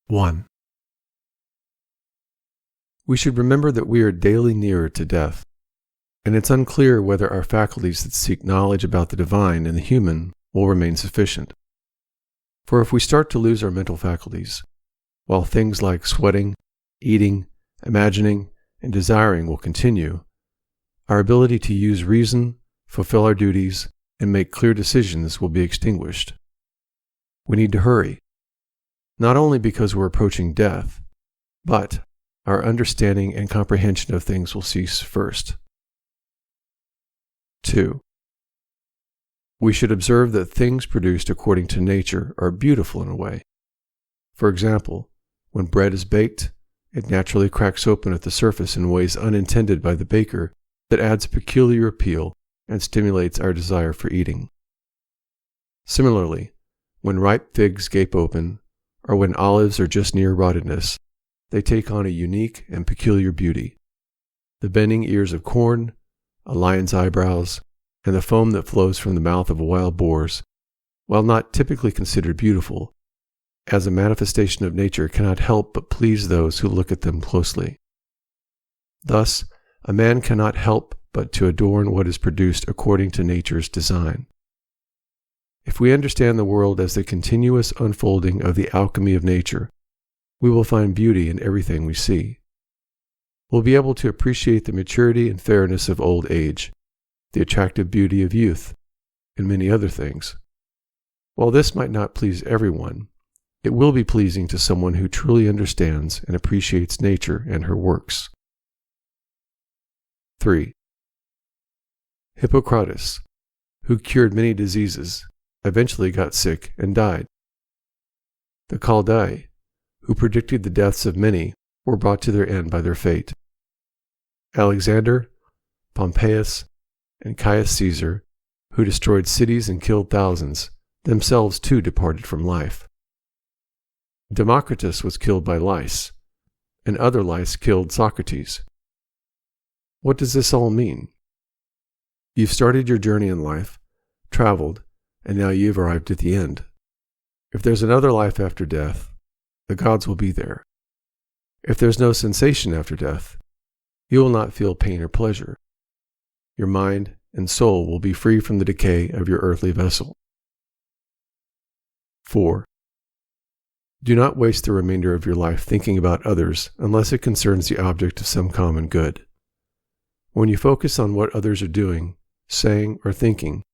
1. We should remember that we are daily nearer to death, and it's unclear whether our faculties that seek knowledge about the divine and the human will remain sufficient. For if we start to lose our mental faculties, while things like sweating, eating, imagining, and desiring will continue, our ability to use reason, fulfill our duties, and make clear decisions will be extinguished. We need to hurry, not only because we're approaching death, but our understanding and comprehension of things will cease first. 2. We should observe that things produced according to nature are beautiful in a way. For example, when bread is baked, it naturally cracks open at the surface in ways unintended by the baker that adds a peculiar appeal and stimulates our desire for eating. Similarly, when ripe figs gape open, or when olives are just near rottenness, they take on a unique and peculiar beauty. The bending ears of corn, a lion's eyebrows, and the foam that flows from the mouth of wild boars, while not typically considered beautiful, as a manifestation of nature cannot help but please those who look at them closely. Thus, a man cannot help but to adorn what is produced according to nature's design. If we understand the world as the continuous unfolding of the alchemy of nature, we will find beauty in everything we see. We'll be able to appreciate the maturity and fairness of old age, the attractive beauty of youth, and many other things. While this might not please everyone, it will be pleasing to someone who truly understands and appreciates nature and her works. 3. Hippocrates, who cured many diseases, eventually got sick and died. The Chaldei, who predicted the deaths of many, were brought to their end by their fate. Alexander, Pompeius, and Caius Caesar, who destroyed cities and killed thousands, themselves too departed from life. Democritus was killed by lice, and other lice killed Socrates. What does this all mean? You've started your journey in life, traveled, and now you've arrived at the end. If there's another life after death, the gods will be there. If there's no sensation after death, you will not feel pain or pleasure. Your mind and soul will be free from the decay of your earthly vessel. 4. Do not waste the remainder of your life thinking about others unless it concerns the object of some common good. When you focus on what others are doing, saying, or thinking,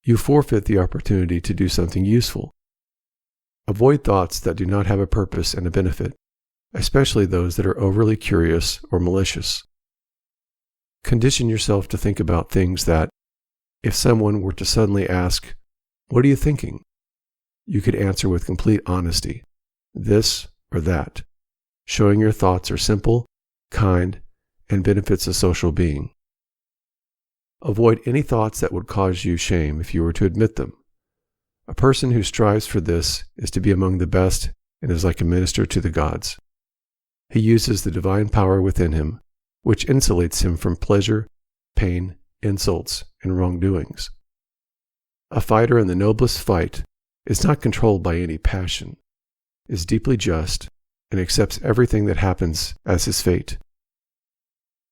you forfeit the opportunity to do something useful. Avoid thoughts that do not have a purpose and a benefit, especially those that are overly curious or malicious. Condition yourself to think about things that, if someone were to suddenly ask, "What are you thinking?" you could answer with complete honesty, this or that, showing your thoughts are simple, kind, and benefits a social being. Avoid any thoughts that would cause you shame if you were to admit them. A person who strives for this is to be among the best and is like a minister to the gods. He uses the divine power within him, which insulates him from pleasure, pain, insults, and wrongdoings. A fighter in the noblest fight is not controlled by any passion, is deeply just, and accepts everything that happens as his fate.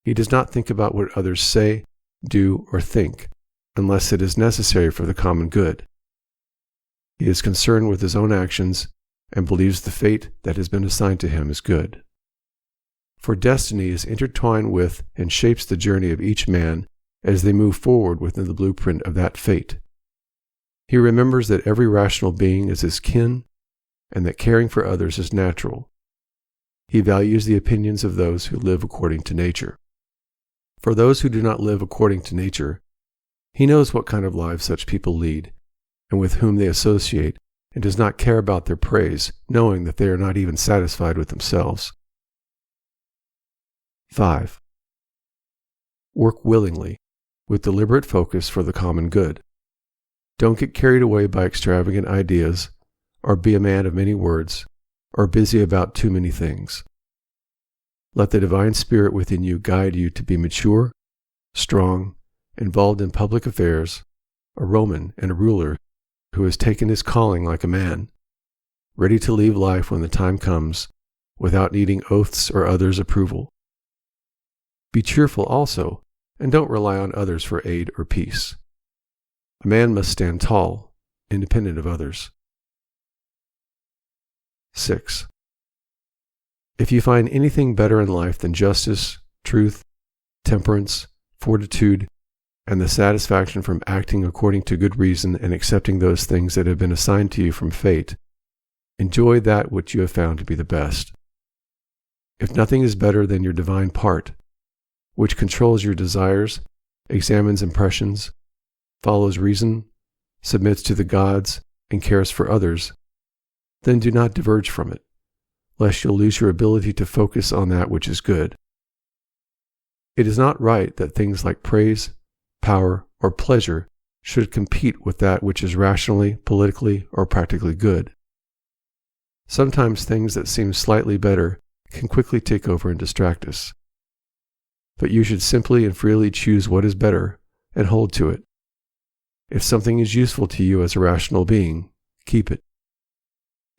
He does not think about what others say, do, or think, unless it is necessary for the common good. He is concerned with his own actions and believes the fate that has been assigned to him is good. For destiny is intertwined with and shapes the journey of each man as they move forward within the blueprint of that fate. He remembers that every rational being is his kin and that caring for others is natural. He values the opinions of those who live according to nature. For those who do not live according to nature, he knows what kind of lives such people lead and with whom they associate, and does not care about their praise, knowing that they are not even satisfied with themselves. 5. Work willingly, with deliberate focus for the common good. Don't get carried away by extravagant ideas, or be a man of many words, or busy about too many things. Let the divine spirit within you guide you to be mature, strong, involved in public affairs, a Roman and a ruler who has taken his calling like a man. ready to leave life when the time comes, without needing oaths or others' approval. Be cheerful also, and don't rely on others for aid or peace. A man must stand tall, independent of others. 6. If you find anything better in life than justice, truth, temperance, fortitude, and the satisfaction from acting according to good reason and accepting those things that have been assigned to you from fate, enjoy that which you have found to be the best. If nothing is better than your divine part, which controls your desires, examines impressions, follows reason, submits to the gods, and cares for others, then do not diverge from it, lest you'll lose your ability to focus on that which is good. It is not right that things like praise, power, or pleasure should compete with that which is rationally, politically, or practically good. Sometimes things that seem slightly better can quickly take over and distract us. But you should simply and freely choose what is better and hold to it. If something is useful to you as a rational being, keep it.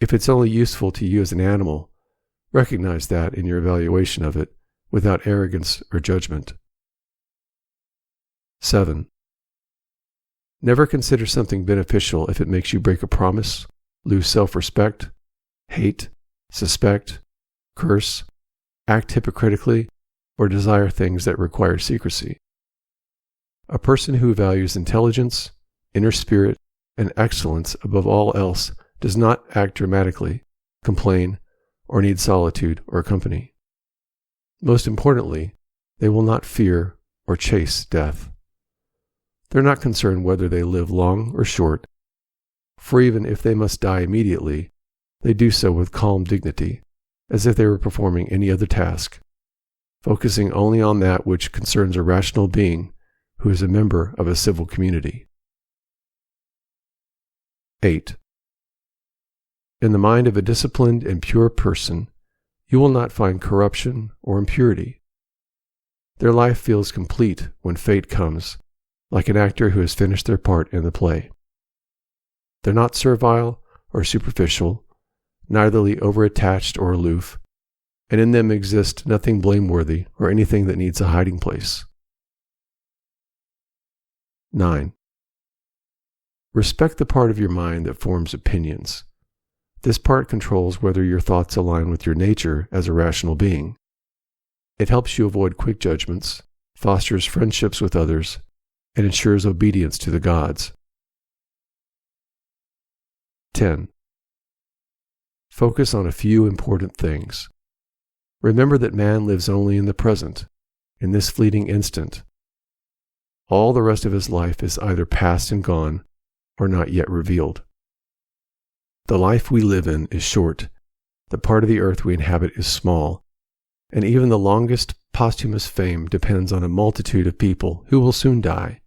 If it's only useful to you as an animal, recognize that in your evaluation of it without arrogance or judgment. 7. Never consider something beneficial if it makes you break a promise, lose self-respect, hate, suspect, curse, act hypocritically, or desire things that require secrecy. A person who values intelligence, inner spirit, and excellence above all else does not act dramatically, complain, or need solitude or company. Most importantly, they will not fear or chase death. They're not concerned whether they live long or short, for even if they must die immediately, they do so with calm dignity, as if they were performing any other task, focusing only on that which concerns a rational being who is a member of a civil community. 8. In the mind of a disciplined and pure person, you will not find corruption or impurity. Their life feels complete when fate comes, like an actor who has finished their part in the play. They're not servile or superficial, neitherly over-attached or aloof, and in them exists nothing blameworthy or anything that needs a hiding place. 9. Respect the part of your mind that forms opinions. This part controls whether your thoughts align with your nature as a rational being. It helps you avoid quick judgments, fosters friendships with others, and ensures obedience to the gods. 10. Focus on a few important things. Remember that man lives only in the present, in this fleeting instant. All the rest of his life is either past and gone, or not yet revealed. The life we live in is short, the part of the earth we inhabit is small, and even the longest posthumous fame depends on a multitude of people who will soon die,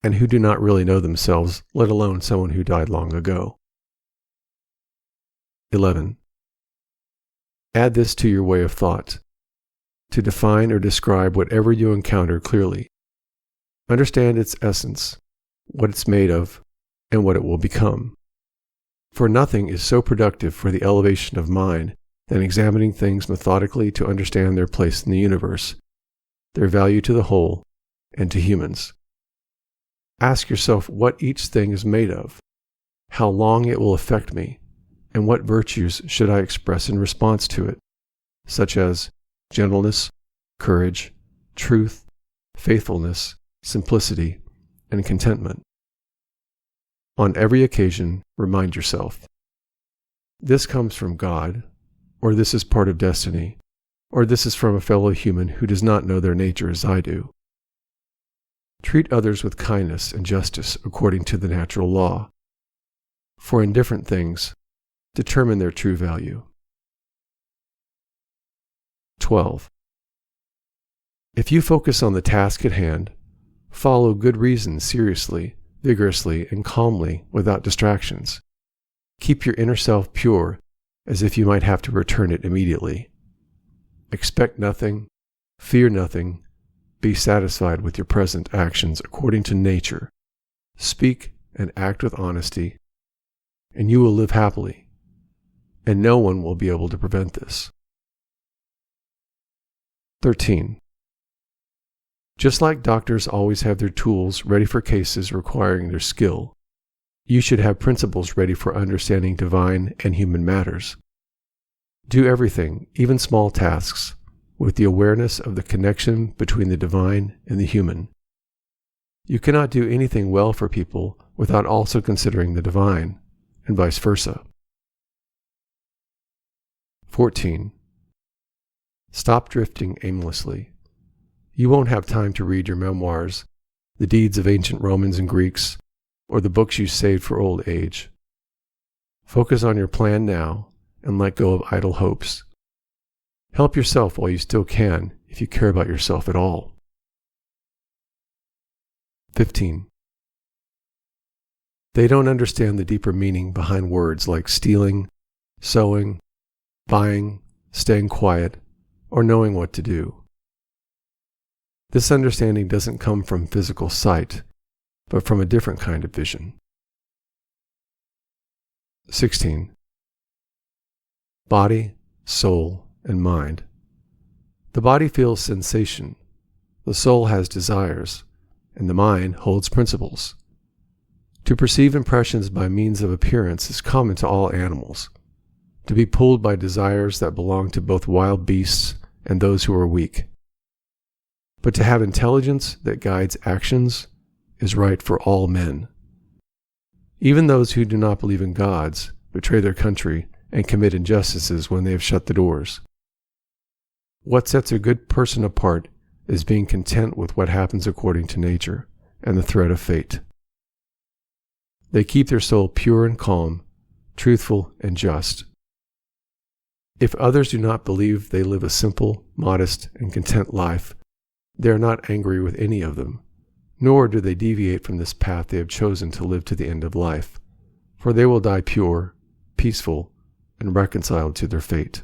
and who do not really know themselves, let alone someone who died long ago. 11. Add this to your way of thought, to define or describe whatever you encounter clearly. Understand its essence, what it's made of, and what it will become. For nothing is so productive for the elevation of mind than examining things methodically to understand their place in the universe, their value to the whole, and to humans. Ask yourself what each thing is made of, how long it will affect me, and what virtues should I express in response to it, such as gentleness, courage, truth, faithfulness, simplicity, and contentment. On every occasion, remind yourself, this comes from God, or this is part of destiny, or this is from a fellow human who does not know their nature as I do. Treat others with kindness and justice according to the natural law, for indifferent things determine their true value. 12. If you focus on the task at hand, follow good reason seriously, vigorously, and calmly without distractions. Keep your inner self pure, as if you might have to return it immediately. Expect nothing, fear nothing, be satisfied with your present actions according to nature. Speak and act with honesty, and you will live happily. and no one will be able to prevent this. 13. Just like doctors always have their tools ready for cases requiring their skill, you should have principles ready for understanding divine and human matters. Do everything, even small tasks, with the awareness of the connection between the divine and the human. You cannot do anything well for people without also considering the divine, and vice versa. 14. Stop drifting aimlessly. You won't have time to read your memoirs, the deeds of ancient Romans and Greeks, or the books you saved for old age. Focus on your plan now and let go of idle hopes. Help yourself while you still can, if you care about yourself at all. 15. They don't understand the deeper meaning behind words like stealing, sowing, buying, staying quiet, or knowing what to do. This understanding doesn't come from physical sight, but from a different kind of vision. 16. Body, soul, and mind. The body feels sensation, the soul has desires, and the mind holds principles. To perceive impressions by means of appearance is common to all animals. To be pulled by desires that belong to both wild beasts and those who are weak. But to have intelligence that guides actions is right for all men. Even those who do not believe in gods betray their country and commit injustices when they have shut the doors. What sets a good person apart is being content with what happens according to nature and the thread of fate. They keep their soul pure and calm, truthful and just. If others do not believe they live a simple, modest, and content life, they are not angry with any of them, nor do they deviate from this path they have chosen to live to the end of life, for they will die pure, peaceful, and reconciled to their fate.